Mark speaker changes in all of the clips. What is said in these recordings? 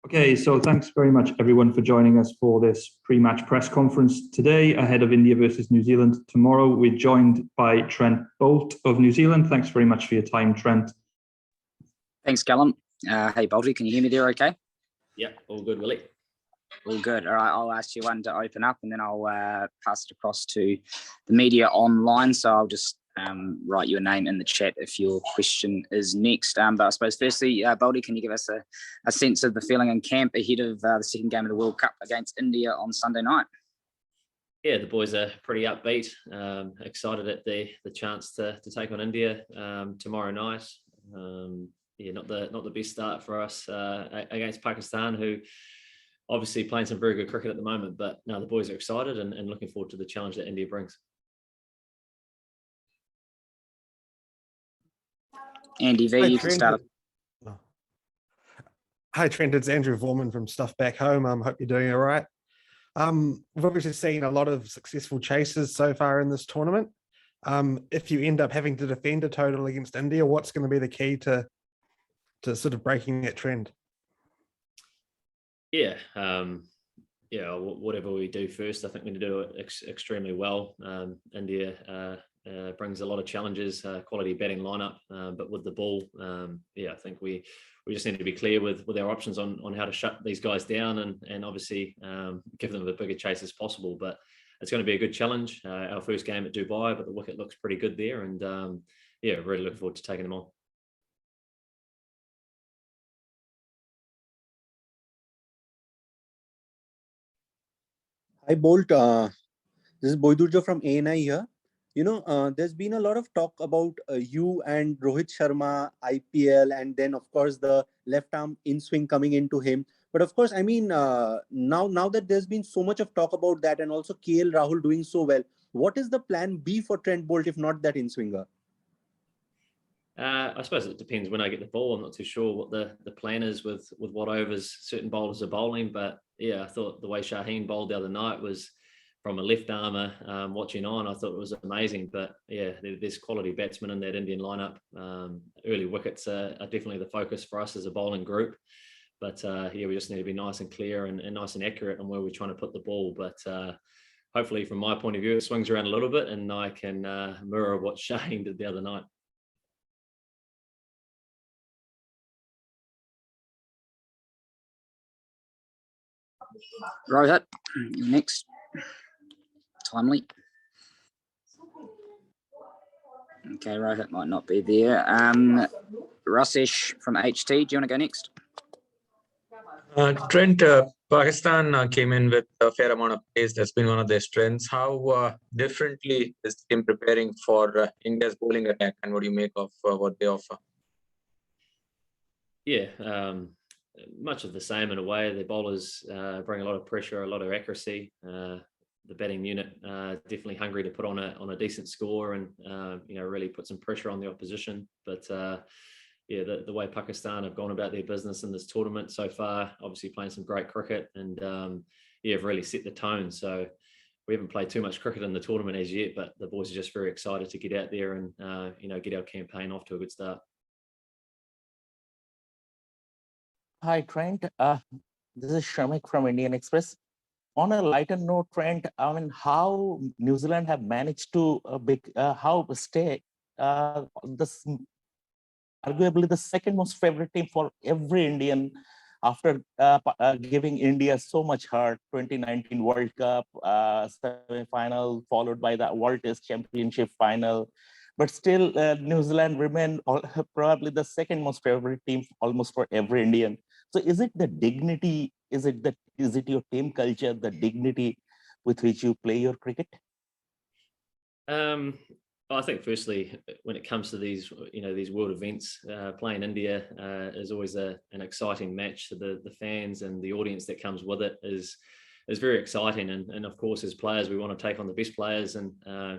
Speaker 1: Okay, so thanks very much everyone for joining us for this pre-match press conference today ahead of India versus New Zealand tomorrow. We're joined by Trent Boult of New Zealand. Thanks very much for your time, Trent.
Speaker 2: Thanks, Callum. Hey, Bolty, can you hear me there okay?
Speaker 3: Yeah, all good, Willie.
Speaker 2: All good. All right, I'll ask you one to open up and then I'll pass it across to the media online. So I'll just write your name in the chat if your question is next. But I suppose firstly, Bolty, can you give us a sense of the feeling in camp ahead of the second game of the World Cup against India on Sunday night?
Speaker 3: Yeah, the boys are pretty upbeat, excited at the chance to take on India tomorrow night. Yeah, not the best start for us against Pakistan, who obviously playing some very good cricket at the moment. But no, the boys are excited and looking forward to the challenge that India brings.
Speaker 2: Andy V, you can start.
Speaker 4: Hi Trent, it's Andrew Vorman from Stuff Back Home. Hope you're doing all right. We've obviously seen a lot of successful chases so far in this tournament. If you end up having to defend a total against India, what's going to be the key to sort of breaking that trend?
Speaker 3: Yeah, whatever we do first, I think we do it extremely well. India brings a lot of challenges, quality batting lineup, but with the ball, yeah, I think we just need to be clear with our options on how to shut these guys down and obviously give them a bigger chase as possible. But it's going to be a good challenge. Our first game at Dubai, but the wicket looks pretty good there, and yeah, really looking forward to taking them on.
Speaker 5: Hi Bolt, this is Boydurja from ANI here. You know, there's been a lot of talk about you and Rohit Sharma, IPL, and then of course the left arm in swing coming into him. But of course, I mean, now that there's been so much of talk about that, and also KL Rahul doing so well, what is the plan B for Trent Boult if not that in swinger?
Speaker 3: I suppose it depends when I get the ball. I'm not too sure what the plan is with what overs certain bowlers are bowling, but yeah, I thought the way Shaheen bowled the other night was from a left armour watching on. I thought it was amazing, but yeah, there's quality batsmen in that Indian lineup. Early wickets are definitely the focus for us as a bowling group, but yeah, we just need to be nice and clear and nice and accurate on where we're trying to put the ball. But hopefully, from my point of view, it swings around a little bit, and I can mirror what Shaheen did the other night.
Speaker 2: Rohit, next. Timely. Okay, Rohit might not be there. Rasesh from HT, do you want to go next?
Speaker 6: Trent, Pakistan came in with a fair amount of pace. That's been one of their strengths. How differently is the team preparing for India's bowling attack, and what do you make of what they offer?
Speaker 3: Yeah, much of the same in a way. The bowlers bring a lot of pressure, a lot of accuracy. The batting unit definitely hungry to put on a decent score and really put some pressure on the opposition. But yeah, the way Pakistan have gone about their business in this tournament so far, obviously playing some great cricket, and yeah, have really set the tone. So we haven't played too much cricket in the tournament as yet, but the boys are just very excited to get out there and get our campaign off to a good start.
Speaker 7: Hi, Trent. This is Shamik from Indian Express. On a lighter note, Trent, I mean, how New Zealand have managed to stay this arguably the second most favorite team for every Indian after giving India so much hurt. 2019 World Cup semi-final, followed by the World Test Championship final. But still, New Zealand remain probably the second most favorite team almost for every Indian. So is it the dignity? Is it your team culture, the dignity with which you play your cricket?
Speaker 3: I think firstly, when it comes to these world events, playing India is always an exciting match. To the fans and the audience that comes with it is very exciting. And of course, as players, we want to take on the best players and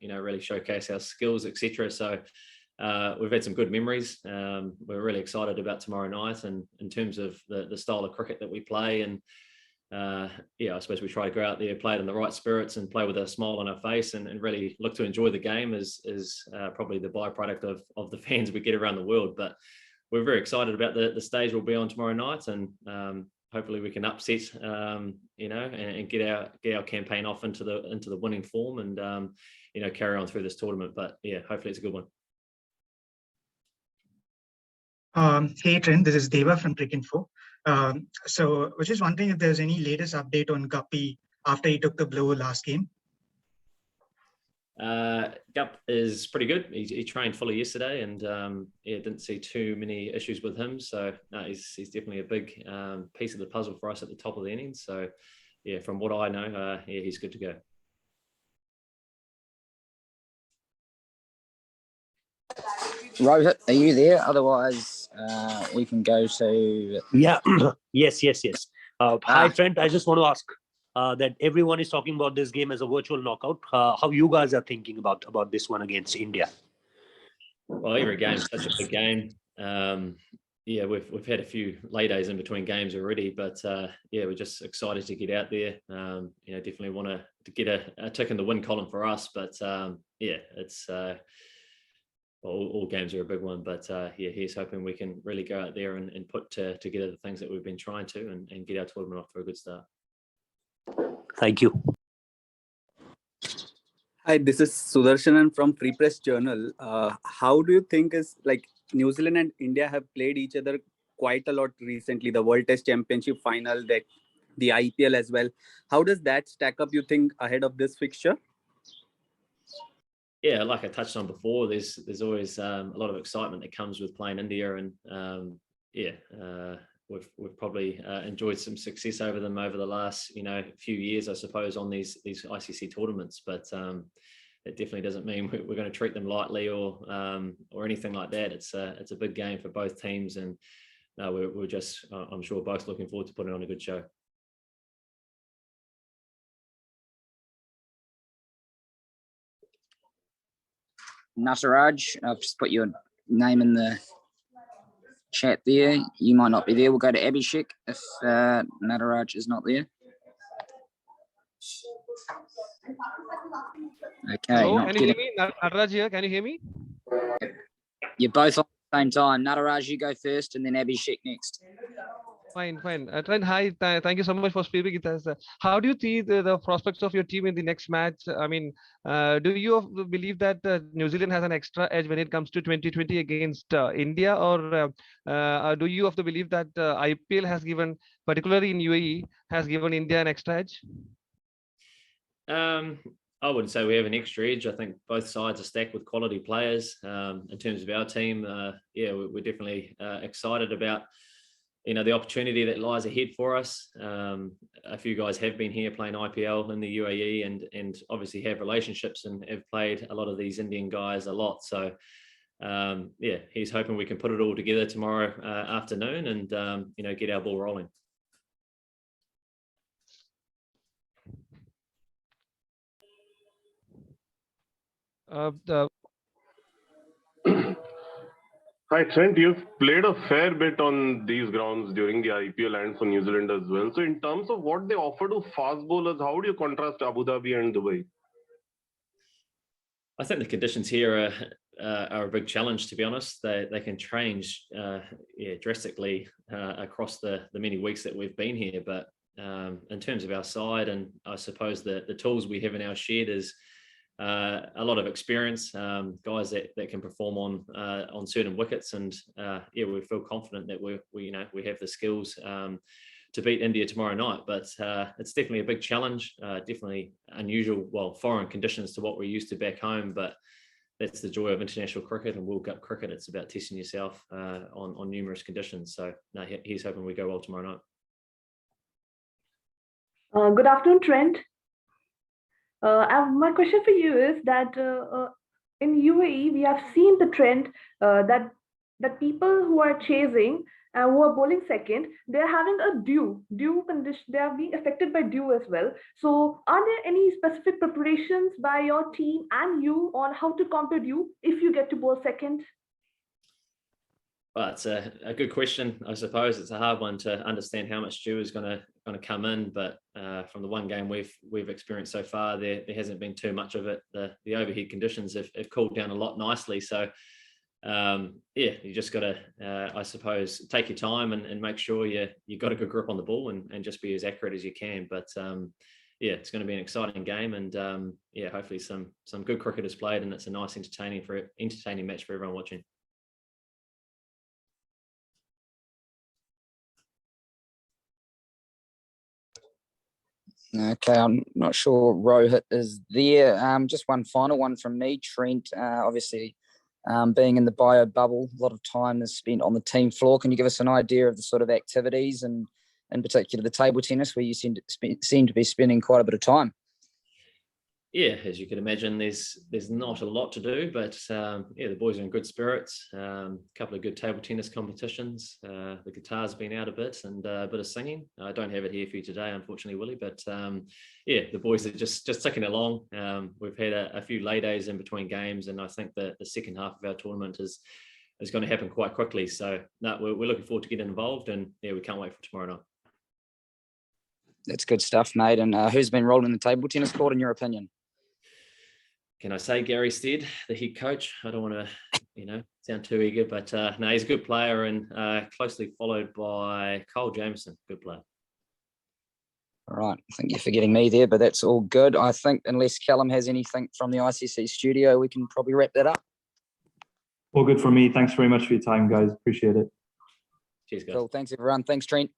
Speaker 3: really showcase our skills, etc. So we've had some good memories. We're really excited about tomorrow night, and in terms of the style of cricket that we play. And yeah, I suppose we try to go out there, play it in the right spirits, and play with a smile on our face, and really look to enjoy the game is probably the byproduct of the fans we get around the world. But we're very excited about the stage we'll be on tomorrow night, and hopefully we can upset, and get our campaign off into the winning form, and carry on through this tournament. But yeah, hopefully it's a good one.
Speaker 8: Hey Trent, this is Deva from Cric-Info. So I was just wondering if there's any latest update on Guppy after he took the blow last game.
Speaker 3: Gup is pretty good. He trained fully yesterday, and didn't see too many issues with him. So no, he's definitely a big piece of the puzzle for us at the top of the innings. So yeah, from what I know, he's good to go.
Speaker 2: Rohit, are you there? Otherwise, we can go to...
Speaker 9: Yeah. Yes. Hi, Trent. I just want to ask that everyone is talking about this game as a virtual knockout. How you guys are thinking about this one against India?
Speaker 3: Well, every game is such a big game. We've had a few lay days in between games already, but we're just excited to get out there. Definitely want to get a tick in the win column for us. But it's all games are a big one. But he's hoping we can really go out there and put together the things that we've been trying to, and get our tournament off to a good start.
Speaker 9: Thank you.
Speaker 10: Hi, this is Sudarshanan from Free Press Journal. How do you think New Zealand and India have played each other quite a lot recently? The World Test Championship final, the IPL as well. How does that stack up, you think, ahead of this fixture?
Speaker 3: Yeah, like I touched on before, there's always a lot of excitement that comes with playing India, and we've probably enjoyed some success over them over the last few years, I suppose, on these ICC tournaments. But it definitely doesn't mean we're going to treat them lightly or anything like that. It's a big game for both teams, and we're just I'm sure both looking forward to putting on a good show.
Speaker 2: Nataraj, I've just put your name in the chat there. You might not be there. We'll go to Abhishek if Nataraj is not there. Okay.
Speaker 11: Hello, can you hear me? Nataraj here. Can you hear me?
Speaker 2: You're both on at the same time. Nataraj, you go first, and then Abhishek next.
Speaker 11: Fine. Trent, hi. Thank you so much for speaking with us. How do you see the prospects of your team in the next match? I mean, do you believe that New Zealand has an extra edge when it comes to 2020 against India, or do you of the belief that IPL has given, particularly in UAE, has given India an extra edge?
Speaker 3: I wouldn't say we have an extra edge. I think both sides are stacked with quality players. In terms of our team, we're definitely excited about the opportunity that lies ahead for us. A few guys have been here playing IPL in the UAE, and obviously have relationships and have played a lot of these Indian guys a lot. So he's hoping we can put it all together tomorrow afternoon and get our ball rolling.
Speaker 12: Hi, Trent. You've played a fair bit on these grounds during the IPL and for New Zealand as well. So in terms of what they offer to fast bowlers, how do you contrast Abu Dhabi and Dubai?
Speaker 3: I think the conditions here are a big challenge, to be honest. They can change drastically across the many weeks that we've been here. But in terms of our side, and I suppose the tools we have in our shed is a lot of experience, guys that can perform on certain wickets, and we feel confident that we have the skills to beat India tomorrow night. But it's definitely a big challenge, definitely unusual, foreign conditions to what we're used to back home. But that's the joy of international cricket and World Cup cricket. It's about testing yourself on numerous conditions. So no, he's hoping we go well tomorrow night.
Speaker 13: Good afternoon, Trent. My question for you is that in UAE, we have seen the trend that people who are chasing and who are bowling second, they're having a due condition. They are being affected by due as well. So are there any specific preparations by your team and you on how to counter due if you get to bowl second?
Speaker 3: Well, it's a good question. I suppose it's a hard one to understand how much dew is going to come in, but from the one game we've experienced so far, there hasn't been too much of it. The overhead conditions have cooled down a lot nicely, so yeah, you just got to, I suppose, take your time and make sure you got a good grip on the ball and just be as accurate as you can. But yeah, it's going to be an exciting game, and yeah, hopefully some good cricket is played, and it's a nice, entertaining match for everyone watching.
Speaker 2: Okay, I'm not sure Rohit is there. Just one final one from me, Trent. Obviously, being in the bio bubble, a lot of time is spent on the team floor. Can you give us an idea of the sort of activities, and in particular the table tennis, where you seem to be spending quite a bit of time?
Speaker 3: Yeah, as you can imagine, there's not a lot to do, but yeah, the boys are in good spirits. A couple of good table tennis competitions. The guitar's been out a bit, and a bit of singing. I don't have it here for you today, unfortunately, Willie, but yeah, the boys are just ticking along. We've had a few lay days in between games, and I think that the second half of our tournament is going to happen quite quickly. So no, we're looking forward to getting involved, and yeah, we can't wait for tomorrow night.
Speaker 2: That's good stuff, mate. And who's been rolling the table tennis court, in your opinion?
Speaker 3: Can I say Gary Stead, the head coach? I don't want to, sound too eager, but no, he's a good player, and closely followed by Cole Jameson, good player.
Speaker 2: All right, I think you're forgetting me there, but that's all good. I think unless Callum has anything from the ICC studio, we can probably wrap that up.
Speaker 1: All good from me. Thanks very much for your time, guys. Appreciate it.
Speaker 3: Cheers, guys.
Speaker 2: Cool. Thanks, everyone. Thanks, Trent.